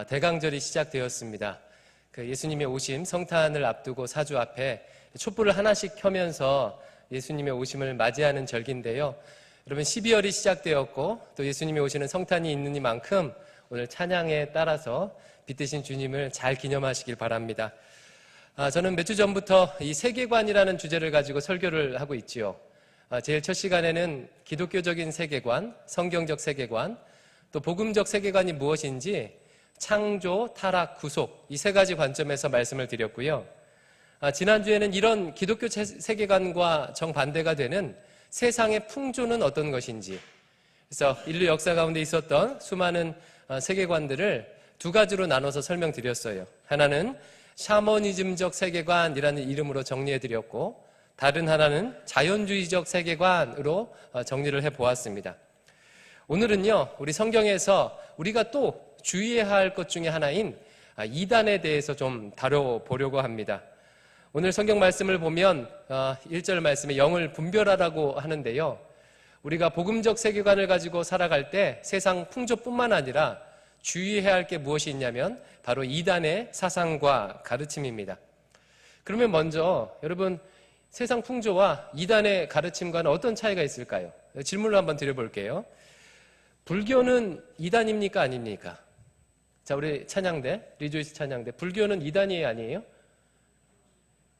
대강절이 시작되었습니다. 예수님의 오심, 성탄을 앞두고 사주 앞에 촛불을 하나씩 켜면서 예수님의 오심을 맞이하는 절기인데요. 여러분 12월이 시작되었고 또 예수님이 오시는 성탄이 있는 이만큼 오늘 찬양에 따라서 빛드신 주님을 잘 기념하시길 바랍니다. 저는 몇 주 전부터 이 세계관이라는 주제를 가지고 설교를 하고 있지요. 제일 첫 시간에는 기독교적인 세계관, 성경적 세계관, 또 복음적 세계관이 무엇인지 창조, 타락, 구속 이 세 가지 관점에서 말씀을 드렸고요. 지난주에는 이런 기독교 세계관과 정반대가 되는 세상의 풍조는 어떤 것인지, 그래서 인류 역사 가운데 있었던 수많은 세계관들을 두 가지로 나눠서 설명드렸어요. 하나는 샤머니즘적 세계관이라는 이름으로 정리해드렸고, 다른 하나는 자연주의적 세계관으로 정리를 해보았습니다. 오늘은요, 우리 성경에서 우리가 또 주의해야 할 것 중에 하나인 이단에 대해서 좀 다뤄보려고 합니다. 오늘 성경 말씀을 보면 1절 말씀에 영을 분별하라고 하는데요. 우리가 복음적 세계관을 가지고 살아갈 때 세상 풍조뿐만 아니라 주의해야 할 게 무엇이 있냐면 바로 이단의 사상과 가르침입니다. 그러면 먼저 여러분, 세상 풍조와 이단의 가르침과는 어떤 차이가 있을까요? 질문을 한번 드려볼게요. 불교는 이단입니까? 아닙니까? 자, 우리 찬양대, 리조이스 찬양대. 불교는 이단이에요? 아니에요?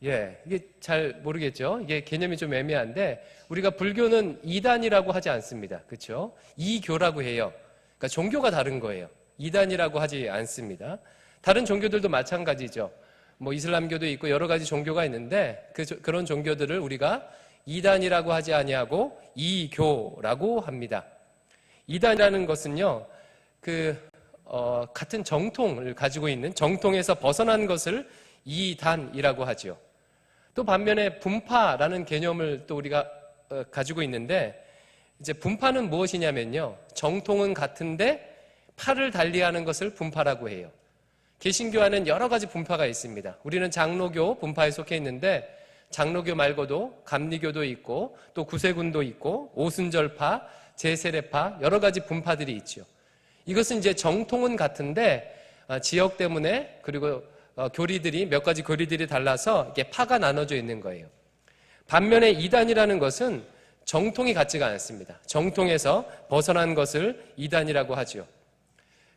예, 이게 잘 모르겠죠? 이게 개념이 좀 애매한데, 우리가 불교는 이단이라고 하지 않습니다. 그렇죠? 이교라고 해요. 그러니까 종교가 다른 거예요. 이단이라고 하지 않습니다. 다른 종교들도 마찬가지죠. 뭐 이슬람교도 있고 여러 가지 종교가 있는데 그런 종교들을 우리가 이단이라고 하지 아니하고 이교라고 합니다. 이단이라는 것은요, 같은 정통을 가지고 있는, 정통에서 벗어난 것을 이단이라고 하죠. 또 반면에 분파라는 개념을 또 우리가 가지고 있는데, 이제 분파는 무엇이냐면요, 정통은 같은데 파를 달리하는 것을 분파라고 해요. 개신교 안에는 여러 가지 분파가 있습니다. 우리는 장로교 분파에 속해 있는데, 장로교 말고도 감리교도 있고 또 구세군도 있고 오순절파, 제세례파 여러 가지 분파들이 있죠. 이것은 이제 정통은 같은데 지역 때문에, 그리고 교리들이, 몇 가지 교리들이 달라서 이게 파가 나눠져 있는 거예요. 반면에 이단이라는 것은 정통이 같지가 않습니다. 정통에서 벗어난 것을 이단이라고 하죠.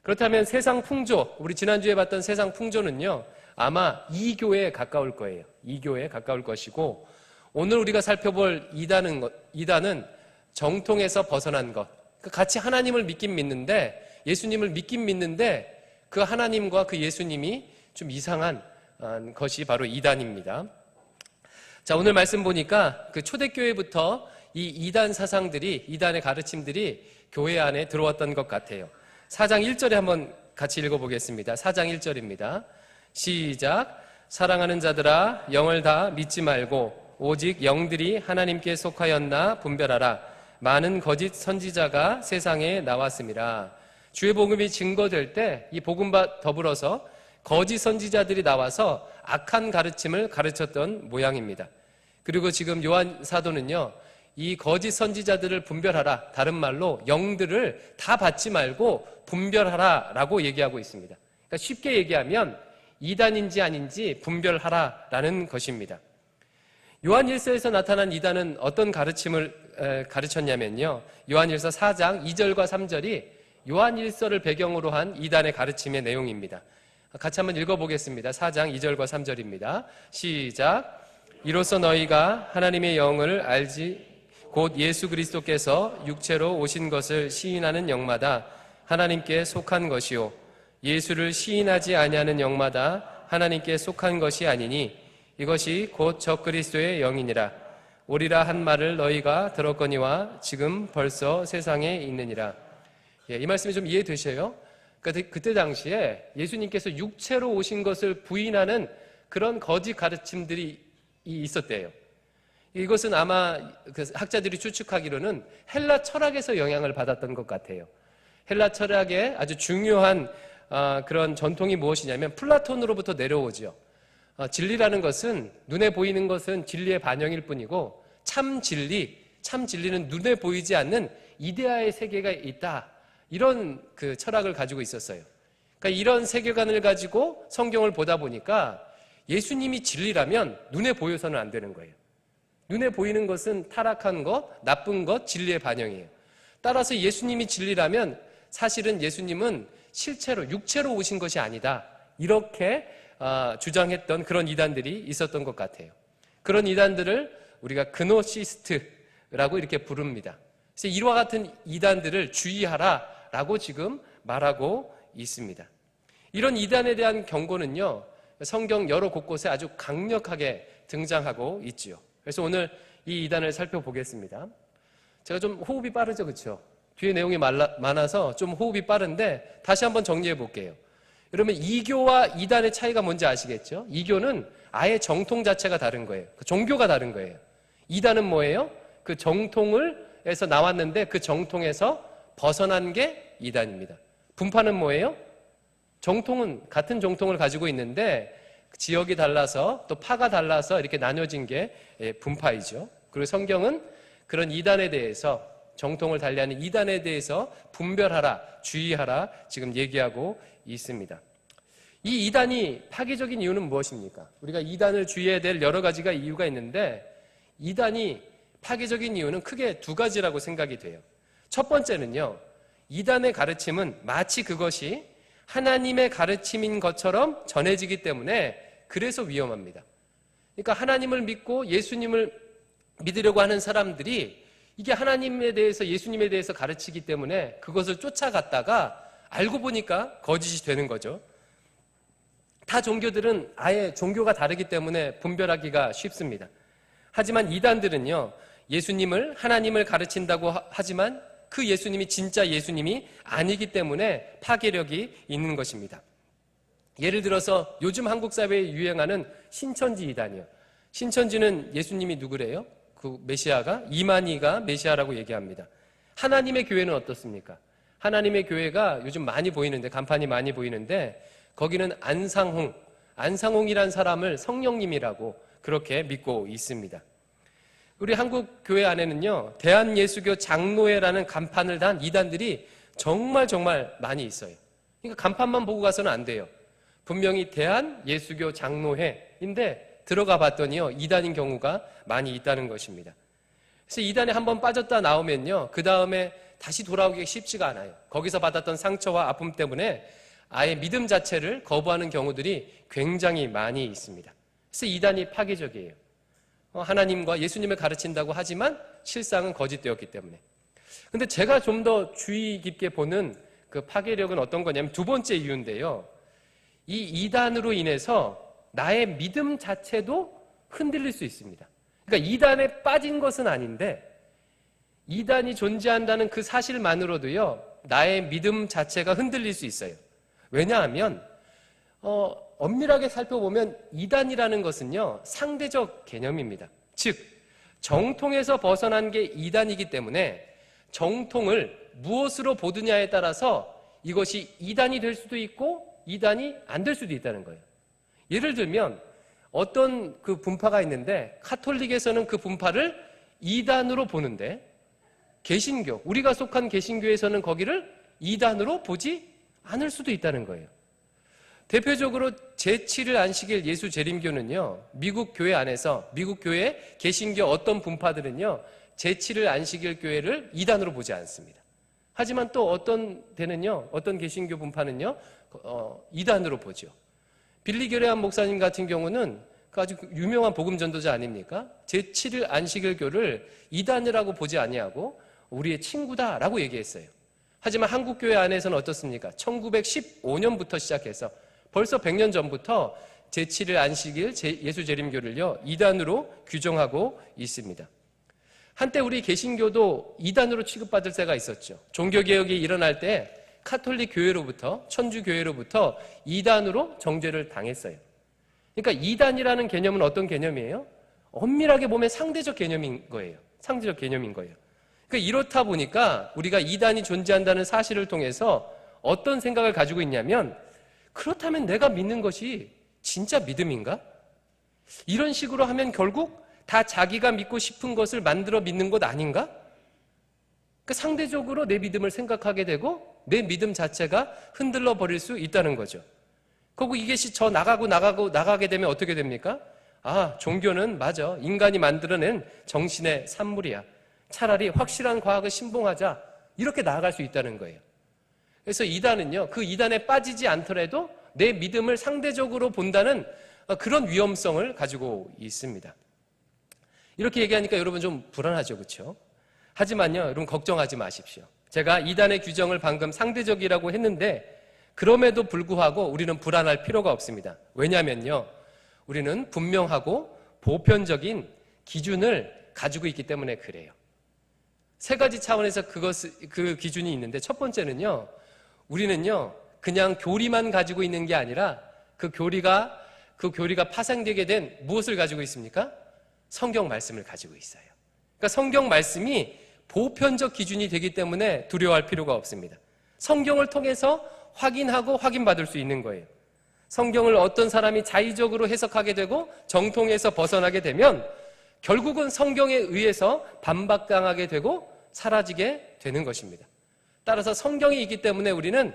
그렇다면 세상 풍조, 우리 지난주에 봤던 세상 풍조는요, 아마 이교에 가까울 거예요. 이교에 가까울 것이고, 오늘 우리가 살펴볼 이단은 정통에서 벗어난 것. 같이 하나님을 믿긴 믿는데, 예수님을 믿긴 믿는데 그 하나님과 그 예수님이 좀 이상한 것이 바로 이단입니다. 자, 오늘 말씀 보니까 그 초대교회부터 이 이단 사상들이, 이단의 가르침들이 교회 안에 들어왔던 것 같아요. 4장 1절에 한번 같이 읽어보겠습니다. 4장 1절입니다. 시작. 사랑하는 자들아, 영을 다 믿지 말고 오직 영들이 하나님께 속하였나 분별하라. 많은 거짓 선지자가 세상에 나왔습니다. 주의 복음이 증거될 때 이 복음과 더불어서 거짓 선지자들이 나와서 악한 가르침을 가르쳤던 모양입니다. 그리고 지금 요한 사도는요, 이 거짓 선지자들을 분별하라, 다른 말로 영들을 다 받지 말고 분별하라 라고 얘기하고 있습니다. 그러니까 쉽게 얘기하면 이단인지 아닌지 분별하라라는 것입니다. 요한일서에서 나타난 이단은 어떤 가르침을 가르쳤냐면요, 요한일서 4장 2절과 3절이 요한일서를 배경으로 한 이단의 가르침의 내용입니다. 같이 한번 읽어보겠습니다. 4장 2절과 3절입니다. 시작. 이로써 너희가 하나님의 영을 알지, 곧 예수 그리스도께서 육체로 오신 것을 시인하는 영마다 하나님께 속한 것이요, 예수를 시인하지 아니하는 영마다 하나님께 속한 것이 아니니 이것이 곧 적그리스도의 영이니라. 오리라 한 말을 너희가 들었거니와 지금 벌써 세상에 있느니라. 이 말씀이 좀 이해되셔요? 그때 당시에 예수님께서 육체로 오신 것을 부인하는 그런 거짓 가르침들이 있었대요. 이것은 아마 그 학자들이 추측하기로는 헬라 철학에서 영향을 받았던 것 같아요. 헬라 철학의 아주 중요한 그런 전통이 무엇이냐면 플라톤으로부터 내려오죠. 진리라는 것은, 눈에 보이는 것은 진리의 반영일 뿐이고 참 진리는 눈에 보이지 않는 이데아의 세계가 있다, 이런 그 철학을 가지고 있었어요. 그러니까 이런 세계관을 가지고 성경을 보다 보니까 예수님이 진리라면 눈에 보여서는 안 되는 거예요. 눈에 보이는 것은 타락한 것, 나쁜 것, 진리의 반영이에요. 따라서 예수님이 진리라면 사실은 예수님은 실체로, 육체로 오신 것이 아니다. 이렇게 주장했던 그런 이단들이 있었던 것 같아요. 그런 이단들을 우리가 그노시스트라고 이렇게 부릅니다. 그래서 이와 같은 이단들을 주의하라라고 지금 말하고 있습니다. 이런 이단에 대한 경고는요, 성경 여러 곳곳에 아주 강력하게 등장하고 있지요. 그래서 오늘 이 이단을 살펴보겠습니다. 제가 좀 호흡이 빠르죠, 그렇죠? 뒤에 내용이 많아서 좀 호흡이 빠른데 다시 한번 정리해 볼게요. 여러분, 이교와 이단의 차이가 뭔지 아시겠죠? 이교는 아예 정통 자체가 다른 거예요. 그 종교가 다른 거예요. 이단은 뭐예요? 그 정통에서 나왔는데 그 정통에서 벗어난 게 이단입니다. 분파는 뭐예요? 정통은 같은 정통을 가지고 있는데 지역이 달라서 또 파가 달라서 이렇게 나뉘어진 게 분파이죠. 그리고 성경은 그런 이단에 대해서, 정통을 달리하는 이단에 대해서 분별하라, 주의하라 지금 얘기하고 있습니다. 이 이단이 파괴적인 이유는 무엇입니까? 우리가 이단을 주의해야 될 여러 가지가 이유가 있는데 이단이 파괴적인 이유는 크게 두 가지라고 생각이 돼요. 첫 번째는요, 이단의 가르침은 마치 그것이 하나님의 가르침인 것처럼 전해지기 때문에 그래서 위험합니다. 그러니까 하나님을 믿고 예수님을 믿으려고 하는 사람들이 이게 하나님에 대해서, 예수님에 대해서 가르치기 때문에 그것을 쫓아갔다가 알고 보니까 거짓이 되는 거죠. 타 종교들은 아예 종교가 다르기 때문에 분별하기가 쉽습니다. 하지만 이단들은요, 예수님을, 하나님을 가르친다고 하지만 그 예수님이 진짜 예수님이 아니기 때문에 파괴력이 있는 것입니다. 예를 들어서 요즘 한국 사회에 유행하는 신천지 이단이요. 신천지는 예수님이 누구래요? 그 메시아가, 이만희가 메시아라고 얘기합니다. 하나님의 교회는 어떻습니까? 하나님의 교회가 요즘 많이 보이는데, 간판이 많이 보이는데 거기는 안상홍이란 사람을 성령님이라고 그렇게 믿고 있습니다. 우리 한국 교회 안에는요, 대한예수교 장로회라는 간판을 단 이단들이 정말 많이 있어요. 그러니까 간판만 보고 가서는 안 돼요. 분명히 대한예수교 장로회인데 들어가 봤더니요, 이단인 경우가 많이 있다는 것입니다. 그래서 이단에 한번 빠졌다 나오면요, 그 다음에 다시 돌아오기가 쉽지가 않아요. 거기서 받았던 상처와 아픔 때문에 아예 믿음 자체를 거부하는 경우들이 굉장히 많이 있습니다. 그래서 이단이 파괴적이에요. 하나님과 예수님을 가르친다고 하지만 실상은 거짓되었기 때문에. 근데 제가 좀 더 주의 깊게 보는 그 파괴력은 어떤 거냐면 두 번째 이유인데요. 이 이단으로 인해서 나의 믿음 자체도 흔들릴 수 있습니다. 그러니까 이단에 빠진 것은 아닌데 이단이 존재한다는 그 사실만으로도요, 나의 믿음 자체가 흔들릴 수 있어요. 왜냐하면 엄밀하게 살펴보면 이단이라는 것은요, 상대적 개념입니다. 즉 정통에서 벗어난 게 이단이기 때문에 정통을 무엇으로 보느냐에 따라서 이것이 이단이 될 수도 있고 이단이 안 될 수도 있다는 거예요. 예를 들면 어떤 그 분파가 있는데 카톨릭에서는 그 분파를 이단으로 보는데 개신교, 우리가 속한 개신교에서는 거기를 이단으로 보지 않을 수도 있다는 거예요. 대표적으로 제7일 안식일 예수 재림교는요, 미국 교회 안에서, 미국 교회 개신교 어떤 분파들은요, 제7일 안식일 교회를 이단으로 보지 않습니다. 하지만 또 어떤 데는요, 어떤 개신교 분파는요, 이단으로 보죠. 빌리 게레함 목사님 같은 경우는 그 아주 유명한 복음 전도자 아닙니까? 제7일 안식일교를 이단이라고 보지 아니하고 우리의 친구다라고 얘기했어요. 하지만 한국 교회 안에서는 어떻습니까? 1915년부터 시작해서 벌써 100년 전부터 제7일 안식일 예수 재림교를요, 이단으로 규정하고 있습니다. 한때 우리 개신교도 이단으로 취급받을 때가 있었죠. 종교개혁이 일어날 때 카톨릭 교회로부터, 천주 교회로부터 이단으로 정죄를 당했어요. 그러니까 이단이라는 개념은 어떤 개념이에요? 엄밀하게 보면 상대적 개념인 거예요. 상대적 개념인 거예요. 그러니까 이렇다 보니까 우리가 이단이 존재한다는 사실을 통해서 어떤 생각을 가지고 있냐면, 그렇다면 내가 믿는 것이 진짜 믿음인가? 이런 식으로 하면 결국 다 자기가 믿고 싶은 것을 만들어 믿는 것 아닌가? 그러니까 상대적으로 내 믿음을 생각하게 되고 내 믿음 자체가 흔들려 버릴 수 있다는 거죠. 그리고 이것이 저 나가게 되면 어떻게 됩니까? 아, 종교는 맞아. 인간이 만들어낸 정신의 산물이야. 차라리 확실한 과학을 신봉하자. 이렇게 나아갈 수 있다는 거예요. 그래서 이단은요, 그 이단에 빠지지 않더라도 내 믿음을 상대적으로 본다는 그런 위험성을 가지고 있습니다. 이렇게 얘기하니까 여러분 좀 불안하죠, 그렇죠? 하지만요, 여러분 걱정하지 마십시오. 제가 이단의 규정을 방금 상대적이라고 했는데 그럼에도 불구하고 우리는 불안할 필요가 없습니다. 왜냐하면요, 우리는 분명하고 보편적인 기준을 가지고 있기 때문에 그래요. 세 가지 차원에서 그 기준이 있는데, 첫 번째는요, 우리는요 그냥 교리만 가지고 있는 게 아니라 그 교리가 파생되게 된 무엇을 가지고 있습니까? 성경 말씀을 가지고 있어요. 그러니까 성경 말씀이 보편적 기준이 되기 때문에 두려워할 필요가 없습니다. 성경을 통해서 확인하고 확인받을 수 있는 거예요. 성경을 어떤 사람이 자의적으로 해석하게 되고 정통에서 벗어나게 되면 결국은 성경에 의해서 반박당하게 되고 사라지게 되는 것입니다. 따라서 성경이 있기 때문에 우리는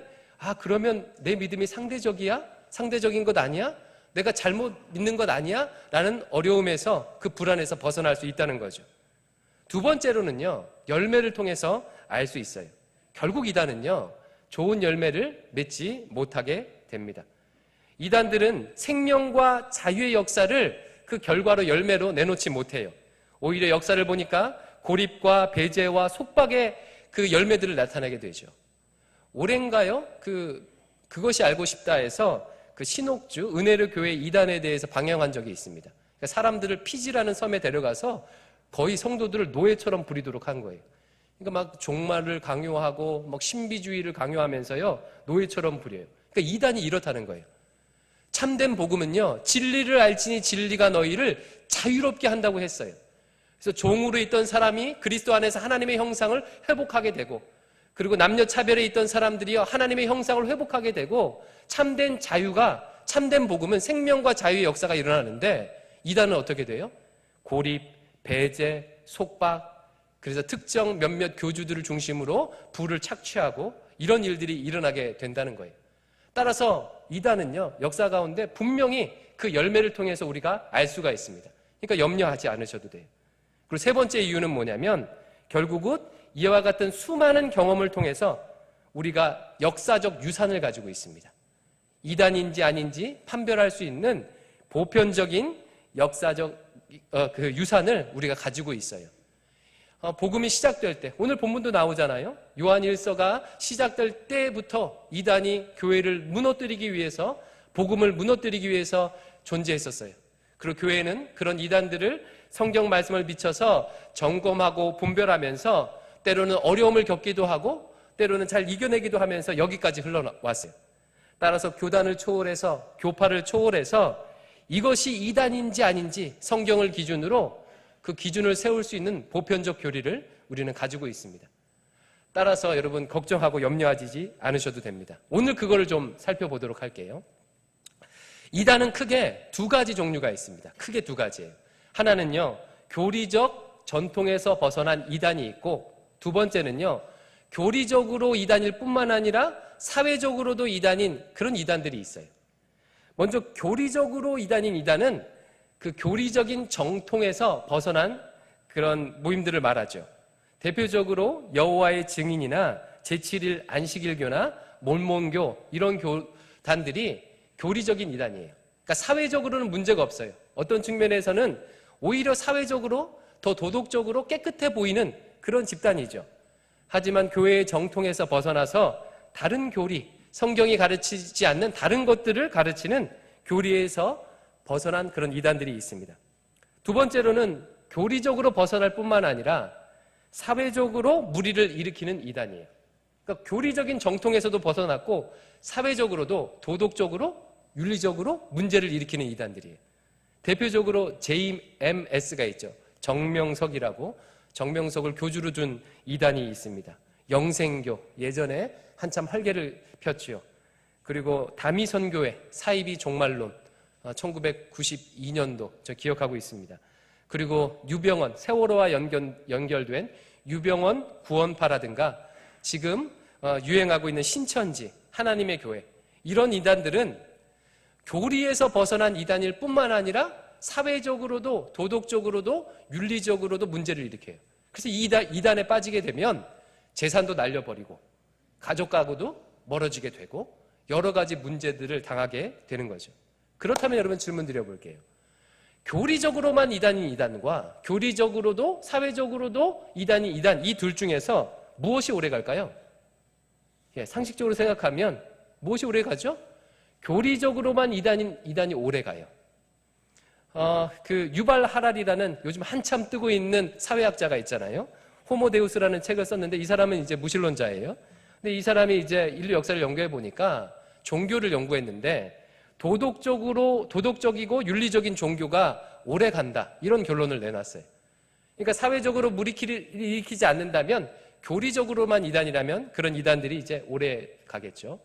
그러면 내 믿음이 상대적이야? 상대적인 것 아니야? 내가 잘못 믿는 것 아니야? 라는 어려움에서, 그 불안에서 벗어날 수 있다는 거죠. 두 번째로는요, 열매를 통해서 알 수 있어요. 결국 이단은요, 좋은 열매를 맺지 못하게 됩니다. 이단들은 생명과 자유의 역사를 그 결과로 열매로 내놓지 못해요. 오히려 역사를 보니까 고립과 배제와 속박의 그 열매들을 나타내게 되죠. 올해인가요? 그것이 알고 싶다 해서 그 신옥주 은혜로 교회 이단에 대해서 방영한 적이 있습니다. 그러니까 사람들을 피지라는 섬에 데려가서 거의 성도들을 노예처럼 부리도록 한 거예요. 그러니까 막 종말을 강요하고 막 신비주의를 강요하면서요, 노예처럼 부려요. 그러니까 이단이 이렇다는 거예요. 참된 복음은요, 진리를 알지니 진리가 너희를 자유롭게 한다고 했어요. 그래서 종으로 있던 사람이 그리스도 안에서 하나님의 형상을 회복하게 되고, 그리고 남녀 차별에 있던 사람들이요, 하나님의 형상을 회복하게 되고, 참된 자유가, 참된 복음은 생명과 자유의 역사가 일어나는데, 이단은 어떻게 돼요? 고립, 배제, 속박, 그래서 특정 몇몇 교주들을 중심으로 부를 착취하고 이런 일들이 일어나게 된다는 거예요. 따라서 이단은요, 역사 가운데 분명히 그 열매를 통해서 우리가 알 수가 있습니다. 그러니까 염려하지 않으셔도 돼요. 그리고 세 번째 이유는 뭐냐면, 결국은 이와 같은 수많은 경험을 통해서 우리가 역사적 유산을 가지고 있습니다. 이단인지 아닌지 판별할 수 있는 보편적인 역사적 그 유산을 우리가 가지고 있어요. 복음이 시작될 때, 오늘 본문도 나오잖아요. 요한 1서가 시작될 때부터 이단이 교회를 무너뜨리기 위해서, 복음을 무너뜨리기 위해서 존재했었어요. 그리고 교회는 그런 이단들을 성경 말씀을 비춰서 점검하고 분별하면서 때로는 어려움을 겪기도 하고 때로는 잘 이겨내기도 하면서 여기까지 흘러왔어요. 따라서 교단을 초월해서, 교파를 초월해서 이것이 이단인지 아닌지 성경을 기준으로 그 기준을 세울 수 있는 보편적 교리를 우리는 가지고 있습니다. 따라서 여러분 걱정하고 염려하지 않으셔도 됩니다. 오늘 그거를 좀 살펴보도록 할게요. 이단은 크게 두 가지 종류가 있습니다. 크게 두 가지예요. 하나는요, 교리적 전통에서 벗어난 이단이 있고, 두 번째는요, 교리적으로 이단일 뿐만 아니라 사회적으로도 이단인 그런 이단들이 있어요. 먼저 교리적으로 이단인 이단은 그 교리적인 정통에서 벗어난 그런 모임들을 말하죠. 대표적으로 여호와의 증인이나 제7일 안식일교나 몰몬교, 이런 교단들이 교리적인 이단이에요. 그러니까 사회적으로는 문제가 없어요. 어떤 측면에서는 오히려 사회적으로 더 도덕적으로 깨끗해 보이는 그런 집단이죠. 하지만 교회의 정통에서 벗어나서 다른 교리, 성경이 가르치지 않는 다른 것들을 가르치는 교리에서 벗어난 그런 이단들이 있습니다. 두 번째로는 교리적으로 벗어날 뿐만 아니라 사회적으로 무리를 일으키는 이단이에요. 그러니까 교리적인 정통에서도 벗어났고 사회적으로도 도덕적으로, 윤리적으로 문제를 일으키는 이단들이에요. 대표적으로 JMS가 있죠. 정명석이라고, 정명석을 교주로 둔 이단이 있습니다. 영생교, 예전에 한참 활개를 폈지요. 그리고 다미선교회, 사이비 종말론, 1992년도 저 기억하고 있습니다. 그리고 유병원, 세월호와 연결된 유병원 구원파라든가, 지금 유행하고 있는 신천지, 하나님의 교회, 이런 이단들은 교리에서 벗어난 이단일 뿐만 아니라 사회적으로도 도덕적으로도 윤리적으로도 문제를 일으켜요. 그래서 이 이단에 빠지게 되면 재산도 날려버리고 가족과도 멀어지게 되고 여러 가지 문제들을 당하게 되는 거죠. 그렇다면 여러분 질문 드려볼게요. 교리적으로만 이단인 이단과 교리적으로도 사회적으로도 이단인 이단, 이 둘 중에서 무엇이 오래 갈까요? 상식적으로 생각하면 무엇이 오래 가죠? 교리적으로만 이단이 오래 가요. 그 유발 하랄이라는 요즘 한참 뜨고 있는 사회학자가 있잖아요. 호모데우스라는 책을 썼는데 이 사람은 이제 무신론자예요. 근데 이 사람이 이제 인류 역사를 연구해 보니까 종교를 연구했는데 도덕적이고 윤리적인 종교가 오래 간다, 이런 결론을 내놨어요. 그러니까 사회적으로 무리를 일으키지 않는다면, 교리적으로만 이단이라면 그런 이단들이 이제 오래 가겠죠.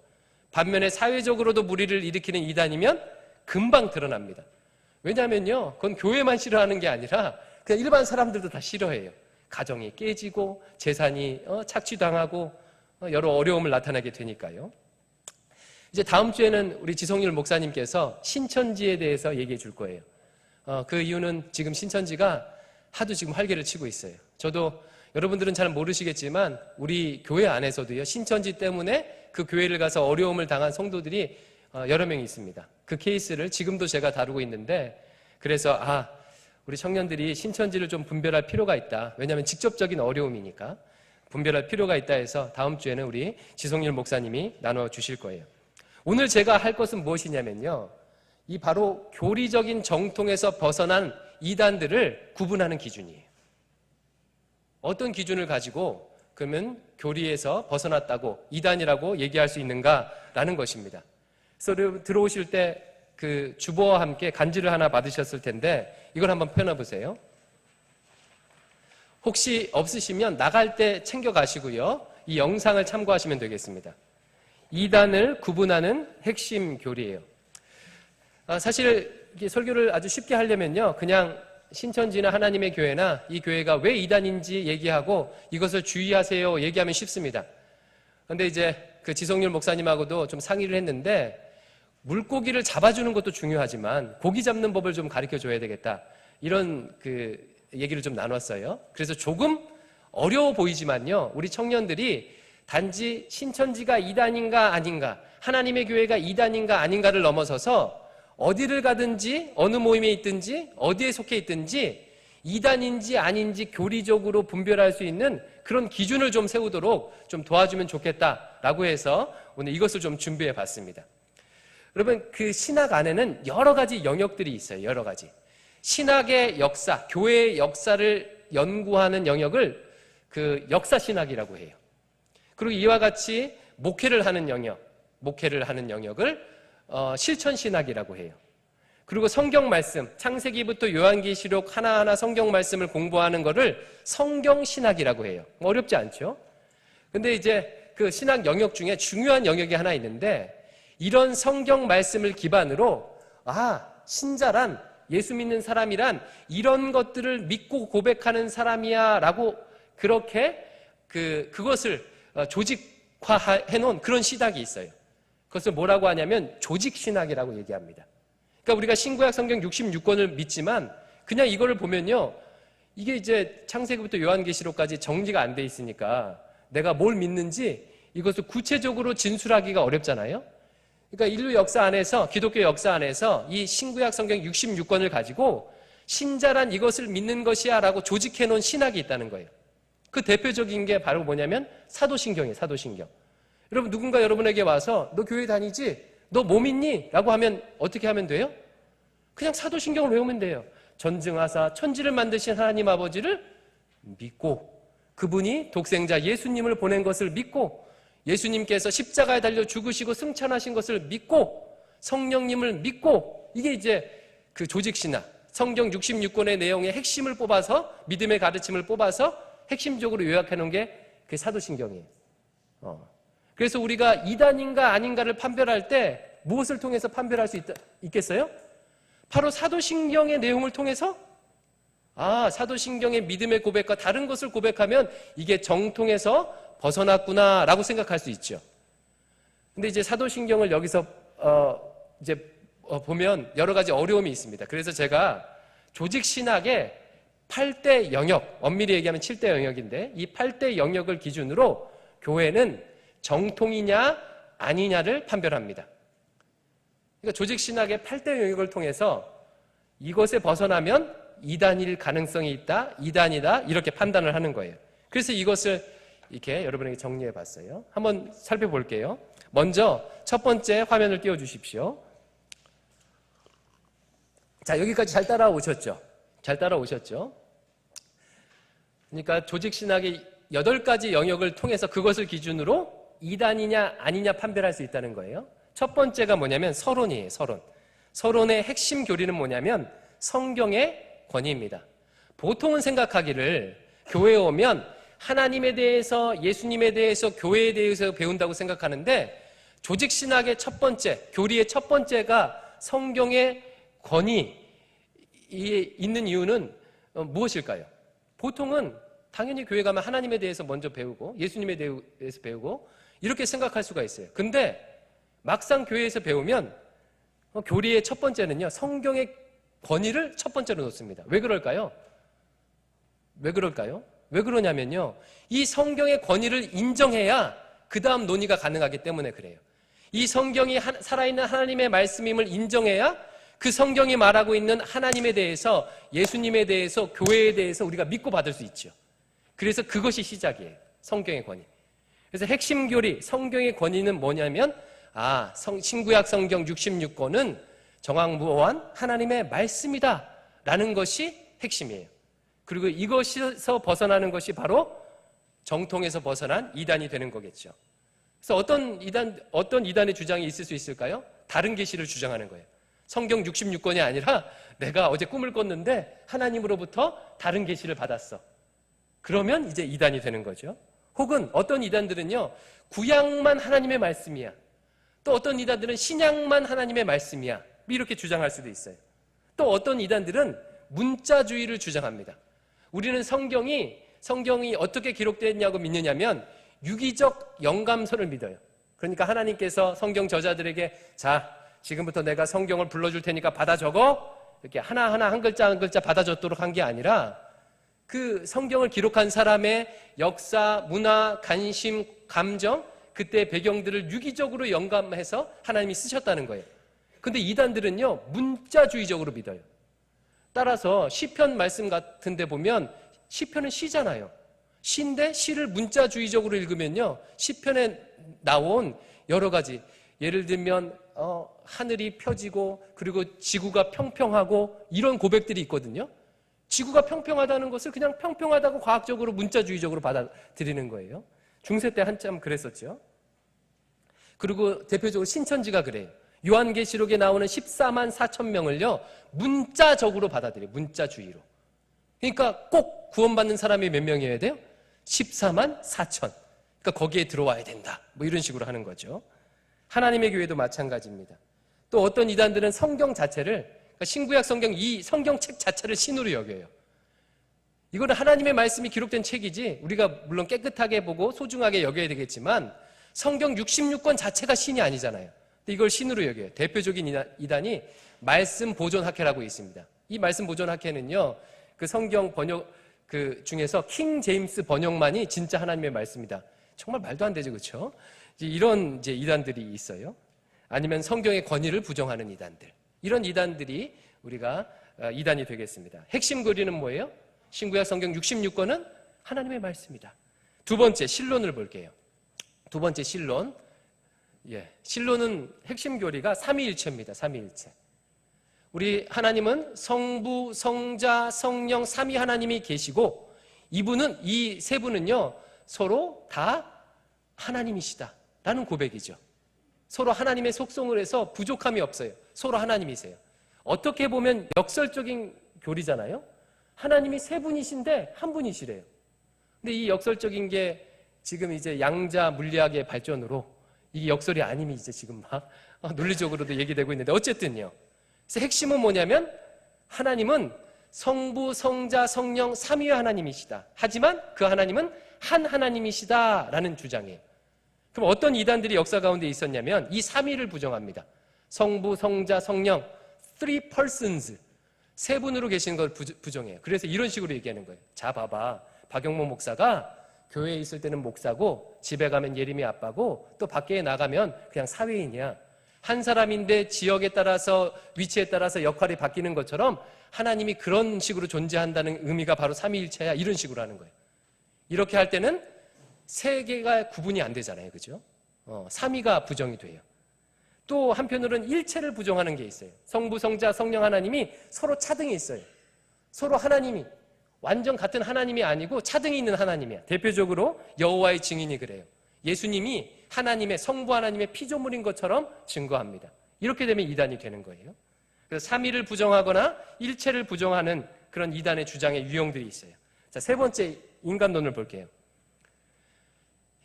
반면에 사회적으로도 무리를 일으키는 이단이면 금방 드러납니다. 왜냐하면요, 그건 교회만 싫어하는 게 아니라 그냥 일반 사람들도 다 싫어해요. 가정이 깨지고 재산이 착취당하고 여러 어려움을 나타나게 되니까요. 이제 다음 주에는 우리 지성률 목사님께서 신천지에 대해서 얘기해 줄 거예요. 그 이유는 지금 신천지가 하도 지금 활개를 치고 있어요. 저도 여러분들은 잘 모르시겠지만 우리 교회 안에서도요, 신천지 때문에 그 교회를 가서 어려움을 당한 성도들이 여러 명이 있습니다. 그 케이스를 지금도 제가 다루고 있는데, 그래서 우리 청년들이 신천지를 좀 분별할 필요가 있다. 왜냐하면 직접적인 어려움이니까 분별할 필요가 있다 해서 다음 주에는 우리 지성률 목사님이 나눠주실 거예요. 오늘 제가 할 것은 무엇이냐면요, 이 바로 교리적인 정통에서 벗어난 이단들을 구분하는 기준이에요. 어떤 기준을 가지고 그러면 교리에서 벗어났다고 이단이라고 얘기할 수 있는가라는 것입니다. 그래서 들어오실 때 그 주보와 함께 간지를 하나 받으셨을 텐데 이걸 한번 펴놔보세요. 혹시 없으시면 나갈 때 챙겨가시고요, 이 영상을 참고하시면 되겠습니다. 이단을 구분하는 핵심 교리예요. 사실 설교를 아주 쉽게 하려면요, 그냥 신천지나 하나님의 교회나 이 교회가 왜 이단인지 얘기하고 이것을 주의하세요 얘기하면 쉽습니다. 그런데 이제 그 지성률 목사님하고도 좀 상의를 했는데, 물고기를 잡아주는 것도 중요하지만 고기 잡는 법을 좀 가르쳐 줘야 되겠다, 이런 그 얘기를 좀 나눴어요. 그래서 조금 어려워 보이지만요, 우리 청년들이 단지 신천지가 이단인가 아닌가, 하나님의 교회가 이단인가 아닌가를 넘어서서 어디를 가든지 어느 모임에 있든지 어디에 속해 있든지 이단인지 아닌지 교리적으로 분별할 수 있는 그런 기준을 좀 세우도록 좀 도와주면 좋겠다라고 해서 오늘 이것을 좀 준비해 봤습니다. 여러분, 그 신학 안에는 여러 가지 영역들이 있어요. 여러 가지. 신학의 역사, 교회의 역사를 연구하는 영역을 그 역사신학이라고 해요. 그리고 이와 같이 목회를 하는 영역을 실천신학이라고 해요. 그리고 성경 말씀, 창세기부터 요한계시록 하나하나 성경 말씀을 공부하는 것을 성경신학이라고 해요. 어렵지 않죠? 근데 이제 그 신학 영역 중에 중요한 영역이 하나 있는데, 이런 성경 말씀을 기반으로 신자란, 예수 믿는 사람이란 이런 것들을 믿고 고백하는 사람이야 라고 그렇게 그것을 조직화해 놓은 그런 신학이 있어요. 그것을 뭐라고 하냐면 조직신학이라고 얘기합니다. 그러니까 우리가 신구약 성경 66권을 믿지만 그냥 이거를 보면요, 이게 이제 창세기부터 요한계시록까지 정리가 안 돼 있으니까 내가 뭘 믿는지 이것을 구체적으로 진술하기가 어렵잖아요. 그러니까 인류 역사 안에서, 기독교 역사 안에서 이 신구약 성경 66권을 가지고 신자란 이것을 믿는 것이야 라고 조직해 놓은 신학이 있다는 거예요. 그 대표적인 게 바로 뭐냐면 사도신경이에요. 사도신경. 여러분, 누군가 여러분에게 와서 너 교회 다니지? 너 뭐 믿니? 라고 하면 어떻게 하면 돼요? 그냥 사도신경을 외우면 돼요. 전증하사 천지를 만드신 하나님 아버지를 믿고, 그분이 독생자 예수님을 보낸 것을 믿고, 예수님께서 십자가에 달려 죽으시고 승천하신 것을 믿고, 성령님을 믿고, 이게 이제 그 조직신학, 성경 66권의 내용의 핵심을 뽑아서, 믿음의 가르침을 뽑아서 핵심적으로 요약해 놓은 게 그 사도신경이에요. 그래서 우리가 이단인가 아닌가를 판별할 때 무엇을 통해서 판별할 수 있겠어요? 바로 사도신경의 내용을 통해서, 사도신경의 믿음의 고백과 다른 것을 고백하면 이게 정통에서 벗어났구나라고 생각할 수 있죠. 근데 이제 사도신경을 여기서 보면 여러 가지 어려움이 있습니다. 그래서 제가 조직신학의 8대 영역, 엄밀히 얘기하면 7대 영역인데 이 8대 영역을 기준으로 교회는 정통이냐 아니냐를 판별합니다. 그러니까 조직신학의 8대 영역을 통해서 이것에 벗어나면 이단일 가능성이 있다, 이단이다 이렇게 판단을 하는 거예요. 그래서 이것을 이렇게 여러분에게 정리해 봤어요. 한번 살펴볼게요. 먼저 첫 번째 화면을 띄워주십시오. 자, 여기까지 잘 따라오셨죠? 잘 따라오셨죠? 그러니까 조직신학의 8가지 영역을 통해서 그것을 기준으로 이단이냐 아니냐 판별할 수 있다는 거예요. 첫 번째가 뭐냐면 서론이에요. 서론. 서론의 핵심 교리는 뭐냐면 성경의 권위입니다. 보통은 생각하기를 교회에 오면 하나님에 대해서, 예수님에 대해서, 교회에 대해서 배운다고 생각하는데 조직신학의 첫 번째, 교리의 첫 번째가 성경의 권위에 있는 이유는 무엇일까요? 보통은 당연히 교회 가면 하나님에 대해서 먼저 배우고 예수님에 대해서 배우고 이렇게 생각할 수가 있어요. 근데 막상 교회에서 배우면 교리의 첫 번째는요, 성경의 권위를 첫 번째로 놓습니다. 왜 그럴까요? 왜 그럴까요? 왜 그러냐면요, 이 성경의 권위를 인정해야 그 다음 논의가 가능하기 때문에 그래요. 이 성경이 살아있는 하나님의 말씀임을 인정해야 그 성경이 말하고 있는 하나님에 대해서, 예수님에 대해서, 교회에 대해서 우리가 믿고 받을 수 있죠. 그래서 그것이 시작이에요. 성경의 권위. 그래서 핵심 교리, 성경의 권위는 뭐냐면 신구약 성경 66권은 정확무오한 하나님의 말씀이다 라는 것이 핵심이에요. 그리고 이것에서 벗어나는 것이 바로 정통에서 벗어난 이단이 되는 거겠죠. 그래서 어떤 이단의 주장이 있을 수 있을까요? 다른 계시를 주장하는 거예요. 성경 66권이 아니라 내가 어제 꿈을 꿨는데 하나님으로부터 다른 계시를 받았어. 그러면 이제 이단이 되는 거죠. 혹은 어떤 이단들은요, 구약만 하나님의 말씀이야. 또 어떤 이단들은 신약만 하나님의 말씀이야. 이렇게 주장할 수도 있어요. 또 어떤 이단들은 문자주의를 주장합니다. 우리는 성경이 어떻게 기록되었냐고 믿느냐면 유기적 영감서를 믿어요. 그러니까 하나님께서 성경 저자들에게 자, 지금부터 내가 성경을 불러줄 테니까 받아 적어. 이렇게 하나하나 한 글자 한 글자 받아 적도록 한 게 아니라 그 성경을 기록한 사람의 역사, 문화, 관심, 감정, 그때의 배경들을 유기적으로 영감해서 하나님이 쓰셨다는 거예요. 근데 이단들은요, 문자주의적으로 믿어요. 따라서 시편 말씀 같은 데 보면 시편은 시잖아요. 시인데 시를 문자주의적으로 읽으면요, 시편에 나온 여러 가지, 예를 들면 하늘이 펴지고 그리고 지구가 평평하고 이런 고백들이 있거든요. 지구가 평평하다는 것을 그냥 평평하다고 과학적으로 문자주의적으로 받아들이는 거예요. 중세 때 한참 그랬었죠. 그리고 대표적으로 신천지가 그래요. 요한계시록에 나오는 14만 4천 명을요, 문자적으로 받아들여요. 문자주의로. 그러니까 꼭 구원받는 사람이 몇 명이어야 돼요? 14만 4천. 그러니까 거기에 들어와야 된다. 뭐 이런 식으로 하는 거죠. 하나님의 교회도 마찬가지입니다. 또 어떤 이단들은 성경 자체를, 그러니까 신구약 성경, 이 성경책 자체를 신으로 여겨요. 이거는 하나님의 말씀이 기록된 책이지 우리가 물론 깨끗하게 보고 소중하게 여겨야 되겠지만 성경 66권 자체가 신이 아니잖아요. 근데 이걸 신으로 여겨요. 대표적인 이단이 말씀 보존학회라고 있습니다. 이 말씀 보존학회는요, 그 성경 번역 중에서 킹 제임스 번역만이 진짜 하나님의 말씀이다. 정말 말도 안 되죠, 그렇죠? 이런 이단들이 있어요. 아니면 성경의 권위를 부정하는 이단들. 이런 이단들이 우리가 이단이 되겠습니다. 핵심 교리는 뭐예요? 신구약 성경 66권은 하나님의 말씀이다. 두 번째 신론을 볼게요. 두 번째 신론. 신론은 핵심 교리가 삼위일체입니다. 삼위일체. 우리 하나님은 성부, 성자, 성령 삼위 하나님이 계시고 이 세 분은요, 서로 다 하나님이시다라는 고백이죠. 서로 하나님의 속성을 해서 부족함이 없어요. 서로 하나님이세요. 어떻게 보면 역설적인 교리잖아요. 하나님이 세 분이신데 한 분이시래요. 근데 이 역설적인 게 지금 이제 양자 물리학의 발전으로 이게 역설이 아님이 이제 지금 막 논리적으로도 얘기되고 있는데 어쨌든요. 그래서 핵심은 뭐냐면 하나님은 성부, 성자, 성령 삼위의 하나님이시다. 하지만 그 하나님은 한 하나님이시다라는 주장이에요. 그럼 어떤 이단들이 역사 가운데 있었냐면 이 삼위를 부정합니다. 성부, 성자, 성령, three persons, 세 분으로 계시는 걸 부정해요. 그래서 이런 식으로 얘기하는 거예요. 자, 봐봐. 박영모 목사가 교회에 있을 때는 목사고 집에 가면 예림이 아빠고 또 밖에 나가면 그냥 사회인이야. 한 사람인데 지역에 따라서 위치에 따라서 역할이 바뀌는 것처럼 하나님이 그런 식으로 존재한다는 의미가 바로 삼위일체야. 이런 식으로 하는 거예요. 이렇게 할 때는 세 개가 구분이 안 되잖아요. 그죠? 삼위가 부정이 돼요. 또 한편으로는 일체를 부정하는 게 있어요. 성부, 성자, 성령 하나님이 서로 차등이 있어요. 서로 하나님이 완전 같은 하나님이 아니고 차등이 있는 하나님이야. 대표적으로 여호와의 증인이 그래요. 예수님이 하나님의 성부 하나님의 피조물인 것처럼 증거합니다. 이렇게 되면 이단이 되는 거예요. 그래서 삼위를 부정하거나 일체를 부정하는 그런 이단의 주장의 유형들이 있어요. 자, 세 번째 인간론을 볼게요.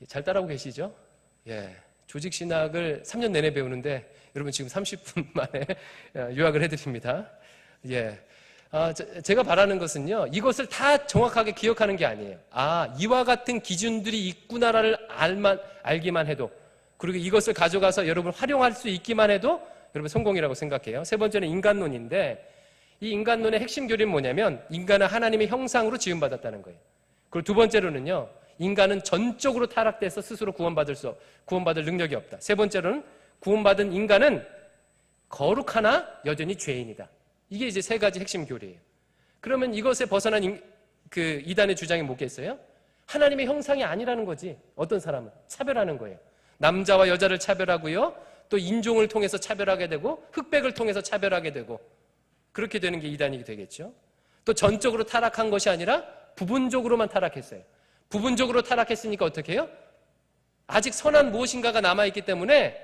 잘 따라오고 계시죠? 예. 조직신학을 3년 내내 배우는데 여러분 지금 30분 만에 요약을 해드립니다. 예. 제가 바라는 것은요, 이것을 다 정확하게 기억하는 게 아니에요. 이와 같은 기준들이 있구나를 알기만 해도, 그리고 이것을 가져가서 여러분 활용할 수 있기만 해도 여러분 성공이라고 생각해요. 세 번째는 인간론인데, 이 인간론의 핵심 교리는 뭐냐면 인간은 하나님의 형상으로 지음받았다는 거예요. 그리고 두 번째로는요, 인간은 전적으로 타락돼서 스스로 구원받을 능력이 없다. 세 번째로는 구원받은 인간은 거룩하나 여전히 죄인이다. 이게 이제 세 가지 핵심 교리예요. 그러면 이것에 벗어난 그 이단의 주장이 뭐겠어요? 하나님의 형상이 아니라는 거지. 어떤 사람은 차별하는 거예요. 남자와 여자를 차별하고요, 또 인종을 통해서 차별하게 되고 흑백을 통해서 차별하게 되고, 그렇게 되는 게 이단이 되겠죠. 또 전적으로 타락한 것이 아니라 부분적으로만 타락했어요. 부분적으로 타락했으니까 어떻게 해요? 아직 선한 무엇인가가 남아있기 때문에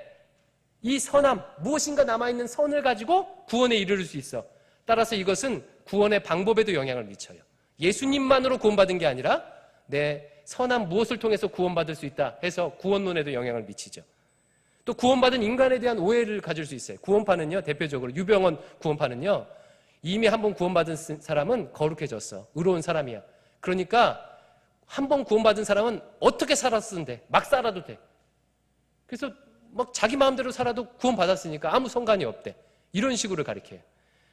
이 선함, 무엇인가 남아있는 선을 가지고 구원에 이르를 수 있어. 따라서 이것은 구원의 방법에도 영향을 미쳐요. 예수님만으로 구원받은 게 아니라 내 선한 무엇을 통해서 구원받을 수 있다 해서 구원론에도 영향을 미치죠. 또 구원받은 인간에 대한 오해를 가질 수 있어요. 구원파는요, 대표적으로 유병원 구원파는요, 이미 한번 구원받은 사람은 거룩해졌어. 의로운 사람이야. 그러니까 한 번 구원받은 사람은 어떻게 살았으면 돼. 막 살아도 돼. 그래서 막 자기 마음대로 살아도 구원받았으니까 아무 상관이 없대. 이런 식으로 가르쳐요.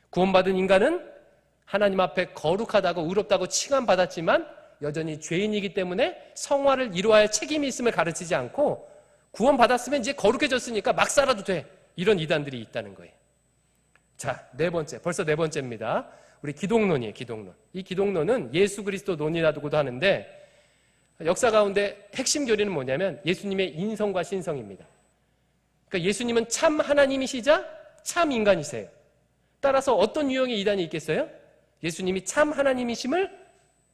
구원받은 인간은 하나님 앞에 거룩하다고 의롭다고 칭함받았지만 여전히 죄인이기 때문에 성화를 이루어야 할 책임이 있음을 가르치지 않고, 구원받았으면 이제 거룩해졌으니까 막 살아도 돼. 이런 이단들이 있다는 거예요. 자, 네 번째. 벌써 네 번째입니다. 우리 기독론이에요. 기독론. 이 기독론은 예수 그리스도 논이라고도 하는데, 역사 가운데 핵심 교리는 뭐냐면 예수님의 인성과 신성입니다. 그러니까 예수님은 참 하나님이시자 참 인간이세요. 따라서 어떤 유형의 이단이 있겠어요? 예수님이 참 하나님이심을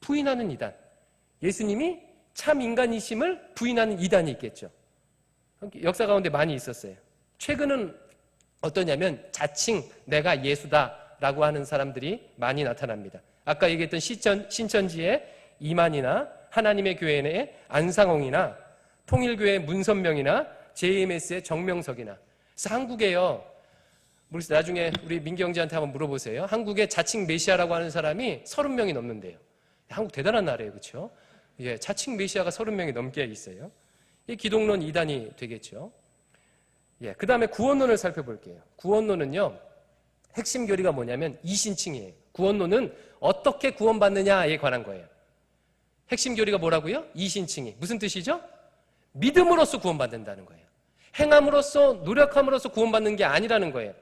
부인하는 이단, 예수님이 참 인간이심을 부인하는 이단이 있겠죠. 역사 가운데 많이 있었어요. 최근은 어떠냐면 자칭 내가 예수다라고 하는 사람들이 많이 나타납니다. 아까 얘기했던 신천지의 이만희나 하나님의 교회의 안상홍이나 통일교회의 문선명이나 JMS의 정명석이나. 그래서 한국에요, 나중에 우리 민경지한테 한번 물어보세요. 한국에 자칭 메시아라고 하는 사람이 30명이 넘는데요. 한국 대단한 나라예요. 그렇죠? 예, 자칭 메시아가 30명이 넘게 있어요. 이 기독론 2단이 되겠죠. 예, 그 다음에 구원론을 살펴볼게요. 구원론은요, 핵심 교리가 뭐냐면 이신칭이에요. 구원론은 어떻게 구원받느냐에 관한 거예요. 핵심 교리가 뭐라고요? 이신칭이. 무슨 뜻이죠? 믿음으로써 구원받는다는 거예요. 행함으로써, 노력함으로써 구원받는 게 아니라는 거예요.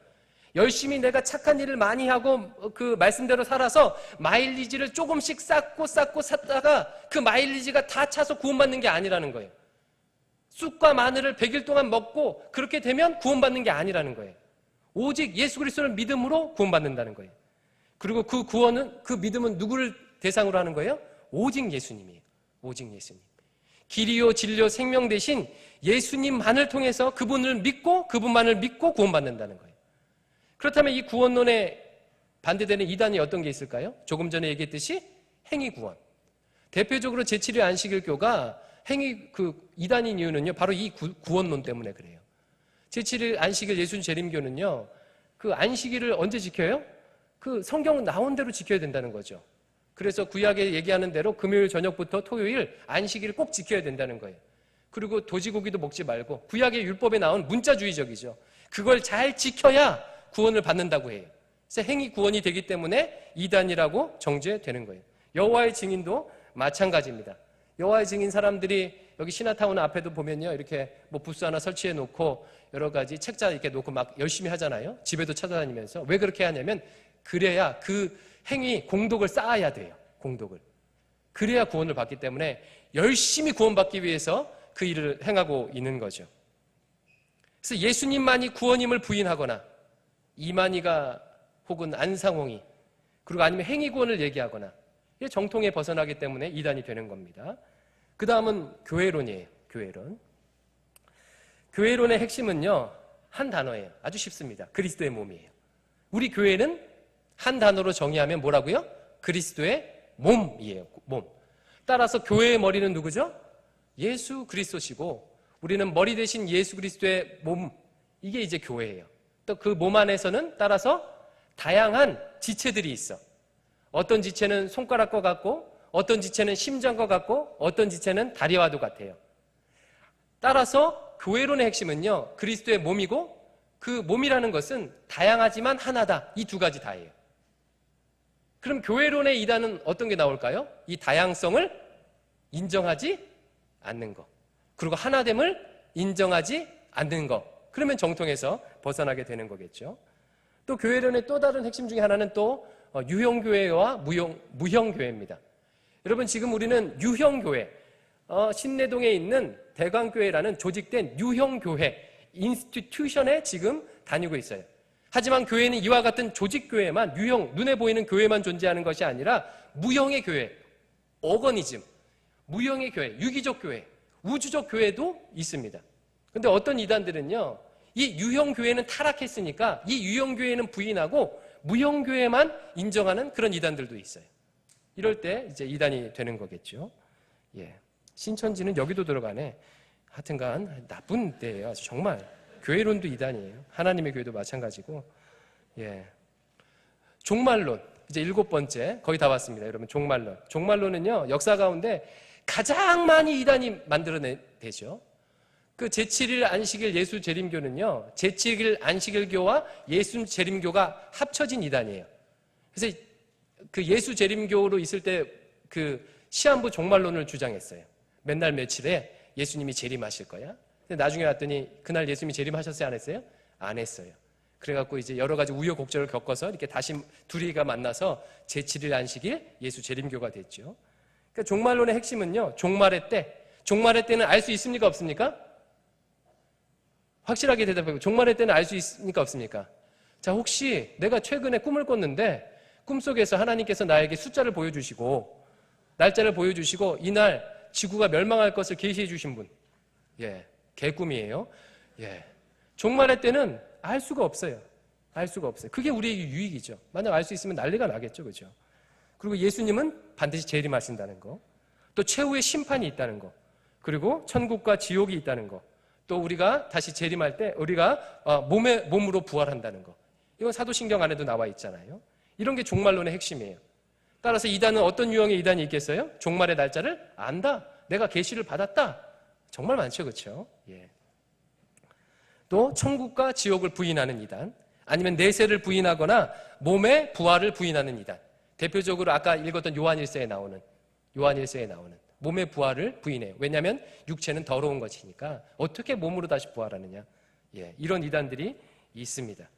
열심히 내가 착한 일을 많이 하고 그 말씀대로 살아서 마일리지를 조금씩 쌓고 샀다가 그 마일리지가 다 차서 구원받는 게 아니라는 거예요. 쑥과 마늘을 100일 동안 먹고 그렇게 되면 구원받는 게 아니라는 거예요. 오직 예수 그리스도를 믿음으로 구원받는다는 거예요. 그리고 그 구원은, 그 믿음은 누구를 대상으로 하는 거예요? 오직 예수님이에요. 오직 예수님. 길이요 진리요 생명 대신 예수님만을 통해서 그분만을 믿고 구원받는다는 거예요. 그렇다면 이 구원론에 반대되는 이단이 어떤 게 있을까요? 조금 전에 얘기했듯이 행위구원. 대표적으로 제7일 안식일교가 이단인 이유는요, 바로 이 구원론 때문에 그래요. 제7일 안식일 예수님 재림교는요, 그 안식일을 언제 지켜요? 그 성경 나온 대로 지켜야 된다는 거죠. 그래서 구약에 얘기하는 대로 금요일 저녁부터 토요일 안식일을 꼭 지켜야 된다는 거예요. 그리고 돼지고기도 먹지 말고, 구약의 율법에 나온 문자주의적이죠. 그걸 잘 지켜야 구원을 받는다고 해요. 그래서 행위 구원이 되기 때문에 이단이라고 정죄되는 거예요. 여호와의 증인도 마찬가지입니다. 여호와의 증인 사람들이 여기 시나타운 앞에도 보면요, 이렇게 뭐 부스 하나 설치해 놓고 여러 가지 책자 이렇게 놓고 막 열심히 하잖아요. 집에도 찾아다니면서. 왜 그렇게 하냐면 그래야 그 행위 공덕을 쌓아야 돼요. 공덕을. 그래야 구원을 받기 때문에 열심히 구원받기 위해서 그 일을 행하고 있는 거죠. 그래서 예수님만이 구원임을 부인하거나 이만희가 혹은 안상홍이, 그리고 아니면 행위구원을 얘기하거나, 이게 정통에 벗어나기 때문에 이단이 되는 겁니다. 그 다음은 교회론이에요. 교회론. 교회론의 핵심은요, 한 단어예요. 아주 쉽습니다. 그리스도의 몸이에요. 우리 교회는 한 단어로 정의하면 뭐라고요? 그리스도의 몸이에요. 몸. 따라서 교회의 머리는 누구죠? 예수 그리스도시고, 우리는 머리 대신 예수 그리스도의 몸, 이게 이제 교회예요. 또 그 몸 안에서는 따라서 다양한 지체들이 있어. 어떤 지체는 손가락과 같고, 어떤 지체는 심장과 같고, 어떤 지체는 다리와도 같아요. 따라서 교회론의 핵심은요, 그리스도의 몸이고, 그 몸이라는 것은 다양하지만 하나다. 이 두 가지 다예요. 그럼 교회론의 이단은 어떤 게 나올까요? 이 다양성을 인정하지 않는 것, 그리고 하나됨을 인정하지 않는 것. 그러면 정통에서 벗어나게 되는 거겠죠. 또 교회론의 또 다른 핵심 중에 하나는 또 유형교회와 무형교회입니다. 여러분, 지금 우리는 유형교회, 신내동에 있는 대광교회라는 조직된 유형교회, 인스티튜션에 지금 다니고 있어요. 하지만 교회는 이와 같은 조직교회만, 유형, 눈에 보이는 교회만 존재하는 것이 아니라 무형의 교회, 어거니즘, 무형의 교회, 유기적 교회, 우주적 교회도 있습니다. 근데 어떤 이단들은요, 이 유형교회는 타락했으니까 이 유형교회는 부인하고 무형교회만 인정하는 그런 이단들도 있어요. 이럴 때 이제 이단이 되는 거겠죠. 예. 신천지는 여기도 들어가네. 하여튼간 나쁜 데예요. 아주 정말. 교회론도 이단이에요. 하나님의 교회도 마찬가지고. 예. 종말론. 이제 7번째. 거의 다 왔습니다. 여러분, 종말론. 종말론은요, 역사 가운데 가장 많이 이단이 만들어내죠. 그 제7일 안식일 예수 재림교는요, 제7일 안식일교와 예수 재림교가 합쳐진 이단이에요. 그래서 그 예수 재림교로 있을 때 그 시한부 종말론을 주장했어요. 맨날 며칠에 예수님이 재림하실 거야. 근데 나중에 왔더니 그날 예수님이 재림하셨어요? 안 했어요? 안 했어요. 그래갖고 이제 여러 가지 우여곡절을 겪어서 이렇게 다시 둘이가 만나서 제7일 안식일 예수 재림교가 됐죠. 그러니까 종말론의 핵심은요, 종말의 때는 알 수 있습니까? 없습니까? 확실하게 대답해요. 종말의 때는 알 수 있습니까? 없습니까? 자, 혹시 내가 최근에 꿈을 꿨는데 꿈속에서 하나님께서 나에게 숫자를 보여주시고 날짜를 보여주시고 이날 지구가 멸망할 것을 계시해 주신 분. 예, 개꿈이에요. 예, 종말의 때는 알 수가 없어요. 알 수가 없어요. 그게 우리에게 유익이죠. 만약 알 수 있으면 난리가 나겠죠. 그죠? 그리고 예수님은 반드시 재림하신다는 거, 또 최후의 심판이 있다는 거, 그리고 천국과 지옥이 있다는 거, 또 우리가 다시 재림할 때 우리가 몸으로 부활한다는 거. 이건 사도신경 안에도 나와 있잖아요. 이런 게 종말론의 핵심이에요. 따라서 이단은 어떤 유형의 이단이 있겠어요? 종말의 날짜를 안다. 내가 계시를 받았다. 정말 많죠. 그렇죠? 예. 또 천국과 지옥을 부인하는 이단, 아니면 내세를 부인하거나 몸의 부활을 부인하는 이단. 대표적으로 아까 읽었던 요한일서에 나오는 몸의 부활을 부인해요. 왜냐하면 육체는 더러운 것이니까 어떻게 몸으로 다시 부활하느냐. 예, 이런 이단들이 있습니다.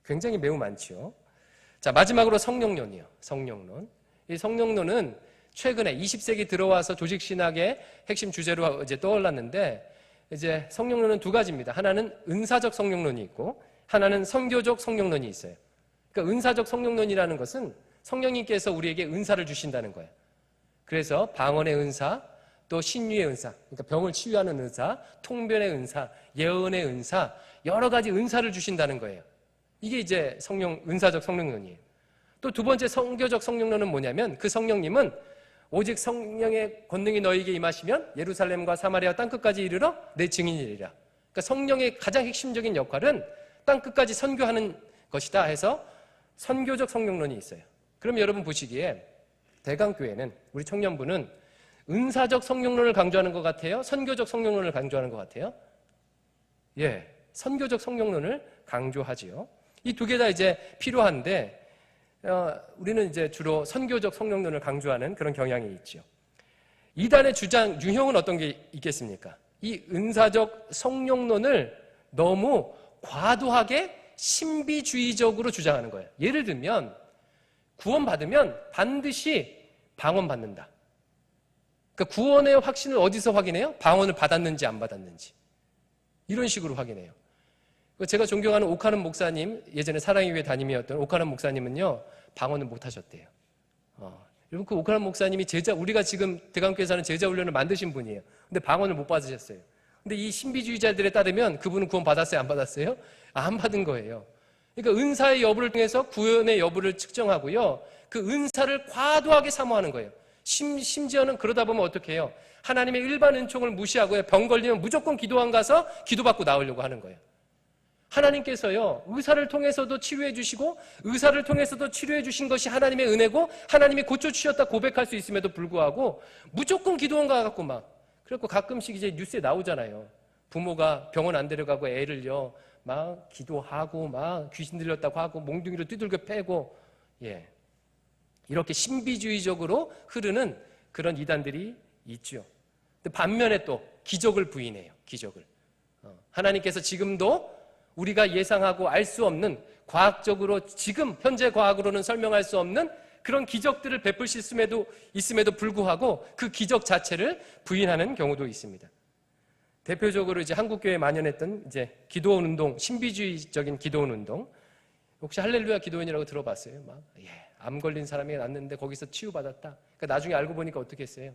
굉장히 매우 많죠. 자, 마지막으로 성령론이요. 성령론. 이 성령론은 최근에 20세기 들어와서 조직신학의 핵심 주제로 이제 떠올랐는데, 이제 성령론은 두 가지입니다. 하나는 은사적 성령론이 있고, 하나는 선교적 성령론이 있어요. 그러니까 은사적 성령론이라는 것은 성령님께서 우리에게 은사를 주신다는 거예요. 그래서 방언의 은사, 또 신유의 은사, 그러니까 병을 치유하는 은사, 통변의 은사, 예언의 은사, 여러 가지 은사를 주신다는 거예요. 이게 이제 은사적 성령론이에요. 또 두 번째 선교적 성령론은 뭐냐면, 그 성령님은 오직 성령의 권능이 너희에게 임하시면 예루살렘과 사마리아 땅끝까지 이르러 내 증인이리라. 그러니까 성령의 가장 핵심적인 역할은 땅끝까지 선교하는 것이다 해서 선교적 성령론이 있어요. 그럼 여러분 보시기에 대강교회는, 우리 청년부는 은사적 성령론을 강조하는 것 같아요? 선교적 성령론을 강조하는 것 같아요? 예, 선교적 성령론을 강조하지요. 이 두 개 다 이제 필요한데 우리는 이제 주로 선교적 성령론을 강조하는 그런 경향이 있죠. 이단의 주장 유형은 어떤 게 있겠습니까? 이 은사적 성령론을 너무 과도하게 신비주의적으로 주장하는 거예요. 예를 들면 구원받으면 반드시 방언받는다. 그러니까 구원의 확신을 어디서 확인해요? 방언을 받았는지 안 받았는지. 이런 식으로 확인해요. 제가 존경하는 오카는 목사님, 예전에 사랑의 교회 담임이었던 오카는 목사님은요, 방언을 못 하셨대요. 여러분, 그 오카는 목사님이 우리가 지금 대강교회에서 하는 제자 훈련을 만드신 분이에요. 근데 방언을 못 받으셨어요. 근데 이 신비주의자들에 따르면 그분은 구원 받았어요? 안 받았어요? 안 받은 거예요. 그러니까 은사의 여부를 통해서 구원의 여부를 측정하고요, 그 은사를 과도하게 사모하는 거예요. 심지어는 그러다 보면 어떻게 해요? 하나님의 일반 은총을 무시하고요, 병 걸리면 무조건 기도원 가서 기도받고 나오려고 하는 거예요. 하나님께서요, 의사를 통해서도 치료해 주시고 의사를 통해서도 치료해 주신 것이 하나님의 은혜고 하나님이 고쳐주셨다 고백할 수 있음에도 불구하고 무조건 기도원 가갖고 그래갖고 가끔씩 이제 뉴스에 나오잖아요. 부모가 병원 안 데려가고 애를요 막 기도하고 막 귀신 들렸다고 하고 몽둥이로 두들겨 패고, 예, 이렇게 신비주의적으로 흐르는 그런 이단들이 있죠. 근데 반면에 또 기적을 부인해요. 기적을. 하나님께서 지금도 우리가 예상하고 알 수 없는, 과학적으로 지금 현재 과학으로는 설명할 수 없는 그런 기적들을 베풀 있음에도 불구하고 그 기적 자체를 부인하는 경우도 있습니다. 대표적으로 이제 한국교회에 만연했던 이제 기도원 운동, 신비주의적인 기도원 운동. 혹시 할렐루야 기도원이라고 들어봤어요? 암 걸린 사람이 났는데 거기서 치유받았다. 그러니까 나중에 알고 보니까 어떻게 했어요?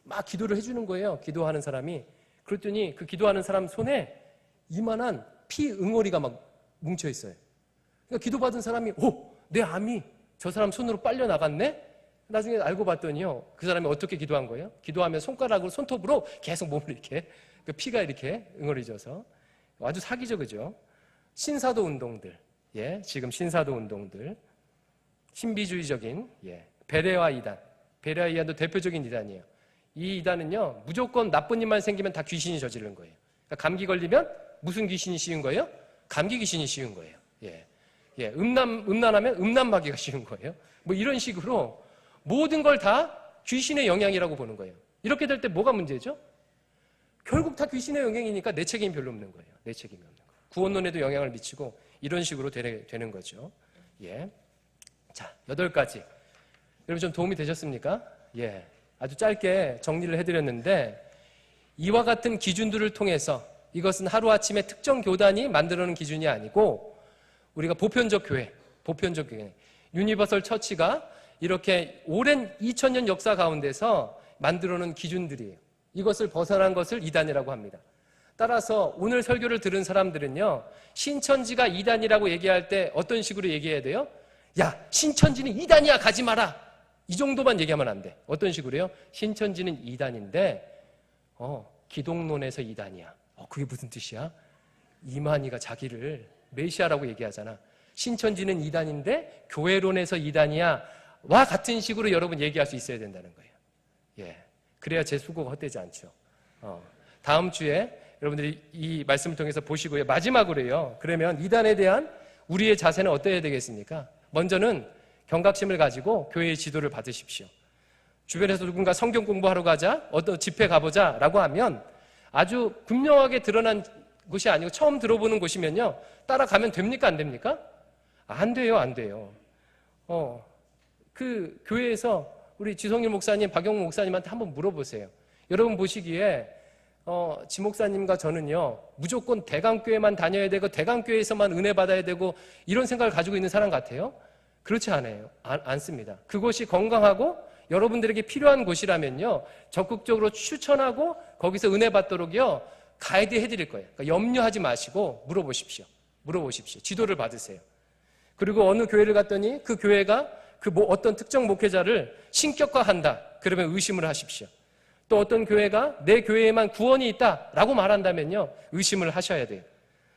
막 기도를 해주는 거예요. 기도하는 사람이. 그랬더니 그 기도하는 사람 손에 이만한 피 응어리가 막 뭉쳐 있어요. 그러니까 기도받은 사람이 내 암이 저 사람 손으로 빨려 나갔네? 나중에 알고 봤더니요, 그 사람이 어떻게 기도한 거예요? 기도하면 손가락으로, 손톱으로 계속 몸을 이렇게, 그 피가 이렇게 응어리져서. 아주 사기죠, 그죠? 신사도 운동들, 예, 지금 신사도 운동들, 신비주의적인, 예, 베레와 이단. 베레와 이단도 대표적인 이단이에요. 이 이단은요, 무조건 나쁜 일만 생기면 다 귀신이 저지른 거예요. 그러니까 감기 걸리면 무슨 귀신이 씌운 거예요? 감기 귀신이 씌운 거예요. 예. 예. 음란하면 음란마귀가 씌운 거예요. 뭐 이런 식으로 모든 걸 다 귀신의 영향이라고 보는 거예요. 이렇게 될 때 뭐가 문제죠? 결국 다 귀신의 영향이니까 내 책임이 별로 없는 거예요. 내 책임이 없는 거예요. 구원론에도 영향을 미치고 이런 식으로 되는 거죠. 예. 자, 8가지. 여러분 좀 도움이 되셨습니까? 예. 아주 짧게 정리를 해드렸는데, 이와 같은 기준들을 통해서, 이것은 하루아침에 특정 교단이 만들어놓은 기준이 아니고 우리가 보편적 교회, 유니버설 처치가 이렇게 오랜 2000년 역사 가운데서 만들어놓은 기준들이에요. 이것을 벗어난 것을 이단이라고 합니다. 따라서 오늘 설교를 들은 사람들은요, 신천지가 이단이라고 얘기할 때 어떤 식으로 얘기해야 돼요? 야, 신천지는 이단이야, 가지 마라. 이 정도만 얘기하면 안 돼. 어떤 식으로요? 신천지는 이단인데 기독론에서 이단이야. 그게 무슨 뜻이야? 이만희가 자기를 메시아라고 얘기하잖아. 신천지는 이단인데 교회론에서 이단이야. 와 같은 식으로 여러분 얘기할 수 있어야 된다는 거예요. 예, 그래야 제 수고가 헛되지 않죠. 다음 주에 여러분들이 이 말씀을 통해서 보시고요. 마지막으로요. 그러면 이단에 대한 우리의 자세는 어떠해야 되겠습니까? 먼저는 경각심을 가지고 교회의 지도를 받으십시오. 주변에서 누군가 성경 공부하러 가자, 어떤 집회 가보자 라고 하면 아주 분명하게 드러난 곳이 아니고 처음 들어보는 곳이면요, 따라가면 됩니까? 안 됩니까? 안 돼요, 안 돼요. 그 교회에서 우리 지성일 목사님, 박영무 목사님한테 한번 물어보세요. 여러분 보시기에 지 목사님과 저는요, 무조건 대강교회만 다녀야 되고 대강교회에서만 은혜 받아야 되고 이런 생각을 가지고 있는 사람 같아요? 그렇지 않아요. 않습니다. 그곳이 건강하고 여러분들에게 필요한 곳이라면요, 적극적으로 추천하고 거기서 은혜 받도록요 가이드 해드릴 거예요. 그러니까 염려하지 마시고 물어보십시오. 지도를 받으세요. 그리고 어느 교회를 갔더니 그 교회가 어떤 특정 목회자를 신격화한다, 그러면 의심을 하십시오. 또 어떤 교회가 내 교회에만 구원이 있다라고 말한다면요, 의심을 하셔야 돼요.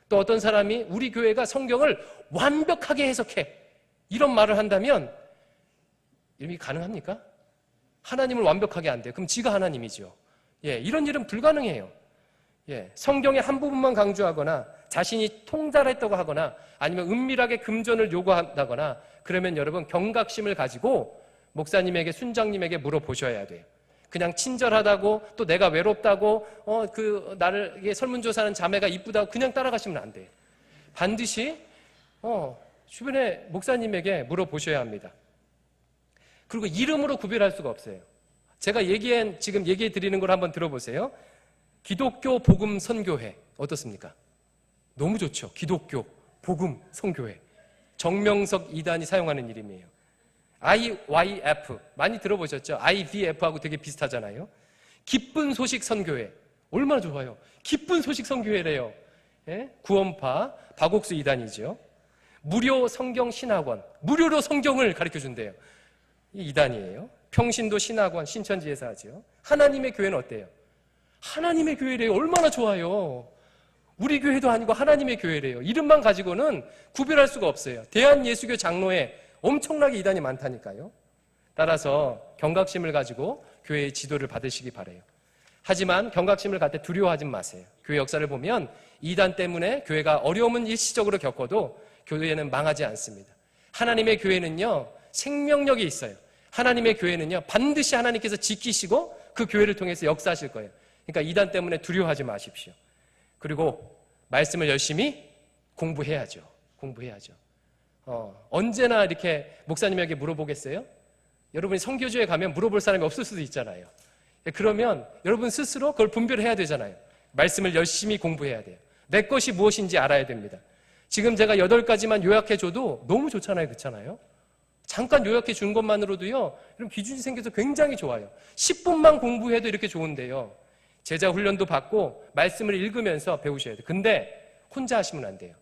또 어떤 사람이 우리 교회가 성경을 완벽하게 해석해, 이런 말을 한다면 이게 가능합니까? 하나님을 완벽하게 안 돼요. 그럼 지가 하나님이죠. 예, 이런 일은 불가능해요. 예, 성경의 한 부분만 강조하거나 자신이 통달했다고 하거나 아니면 은밀하게 금전을 요구한다거나 그러면 여러분 경각심을 가지고 목사님에게, 순장님에게 물어보셔야 돼요. 그냥 친절하다고 또 내가 외롭다고 나를 이게 설문조사하는 자매가 이쁘다고 그냥 따라가시면 안 돼요. 반드시 주변에 목사님에게 물어보셔야 합니다. 그리고 이름으로 구별할 수가 없어요. 제가 지금 얘기해 드리는 걸 한번 들어보세요. 기독교 복음 선교회 어떻습니까? 너무 좋죠. 기독교 복음 선교회. 정명석 이단이 사용하는 이름이에요. IYF 많이 들어보셨죠? IVF하고 되게 비슷하잖아요. 기쁜 소식 선교회 얼마나 좋아요. 기쁜 소식 선교회래요. 예? 구원파 박옥수 이단이죠. 무료 성경 신학원 무료로 성경을 가르쳐준대요. 이 이단이에요. 평신도 신학원 신천지에서 하죠. 하나님의 교회는 어때요? 하나님의 교회래요. 얼마나 좋아요. 우리 교회도 아니고 하나님의 교회래요. 이름만 가지고는 구별할 수가 없어요. 대한예수교 장로회 엄청나게 이단이 많다니까요. 따라서 경각심을 가지고 교회의 지도를 받으시기 바라요. 하지만 경각심을 갖때 두려워하지 마세요. 교회 역사를 보면 이단 때문에 교회가 어려움은 일시적으로 겪어도 교회는 망하지 않습니다. 하나님의 교회는요 생명력이 있어요. 하나님의 교회는요 반드시 하나님께서 지키시고 그 교회를 통해서 역사하실 거예요. 그러니까 이단 때문에 두려워하지 마십시오. 그리고 말씀을 열심히 공부해야죠. 언제나 이렇게 목사님에게 물어보겠어요? 여러분이 선교지에 가면 물어볼 사람이 없을 수도 있잖아요. 그러면 여러분 스스로 그걸 분별해야 되잖아요. 말씀을 열심히 공부해야 돼요. 내 것이 무엇인지 알아야 됩니다. 지금 제가 8가지만 요약해줘도 너무 좋잖아요. 그렇잖아요? 잠깐 요약해 준 것만으로도요 이런 기준이 생겨서 굉장히 좋아요. 10분만 공부해도 이렇게 좋은데요. 제자 훈련도 받고 말씀을 읽으면서 배우셔야 돼요. 근데 혼자 하시면 안 돼요.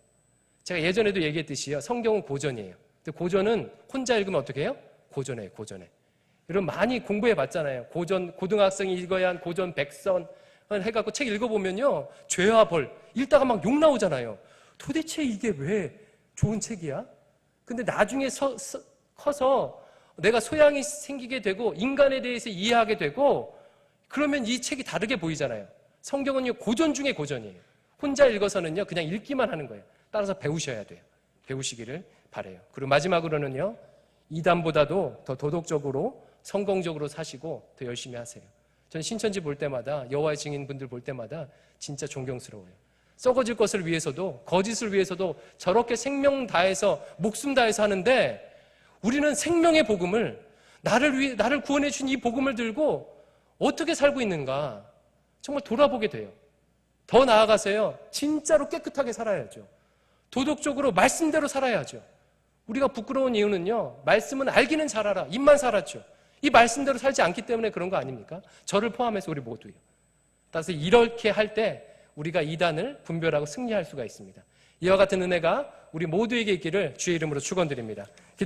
제가 예전에도 얘기했듯이요. 성경은 고전이에요. 근데 고전은 혼자 읽으면 어떻게 해요? 고전해요. 여러분 많이 공부해 봤잖아요. 고등학생이 읽어야 한 고전 100선 해갖고 책 읽어보면요. 죄와 벌 읽다가 막 욕 나오잖아요. 도대체 이게 왜 좋은 책이야? 근데 나중에 커서 내가 소양이 생기게 되고 인간에 대해서 이해하게 되고 그러면 이 책이 다르게 보이잖아요. 성경은요 고전 중에 고전이에요. 혼자 읽어서는요 그냥 읽기만 하는 거예요. 따라서 배우셔야 돼요. 배우시기를 바라요. 그리고 마지막으로는요 이단보다도 더 도덕적으로 성공적으로 사시고 더 열심히 하세요. 저는 신천지 볼 때마다 여호와의 증인분들 볼 때마다 진짜 존경스러워요. 썩어질 것을 위해서도 거짓을 위해서도 저렇게 생명 다해서 목숨 다해서 하는데 우리는 생명의 복음을 나를 구원해 준 이 복음을 들고 어떻게 살고 있는가 정말 돌아보게 돼요. 더 나아가서요 진짜로 깨끗하게 살아야죠. 도덕적으로 말씀대로 살아야죠. 우리가 부끄러운 이유는요 말씀은 알기는 잘 알아 입만 살았죠. 이 말씀대로 살지 않기 때문에 그런 거 아닙니까? 저를 포함해서 우리 모두요. 따라서 이렇게 할 때 우리가 이단을 분별하고 승리할 수가 있습니다. 이와 같은 은혜가 우리 모두에게 있기를 주의 이름으로 축원드립니다.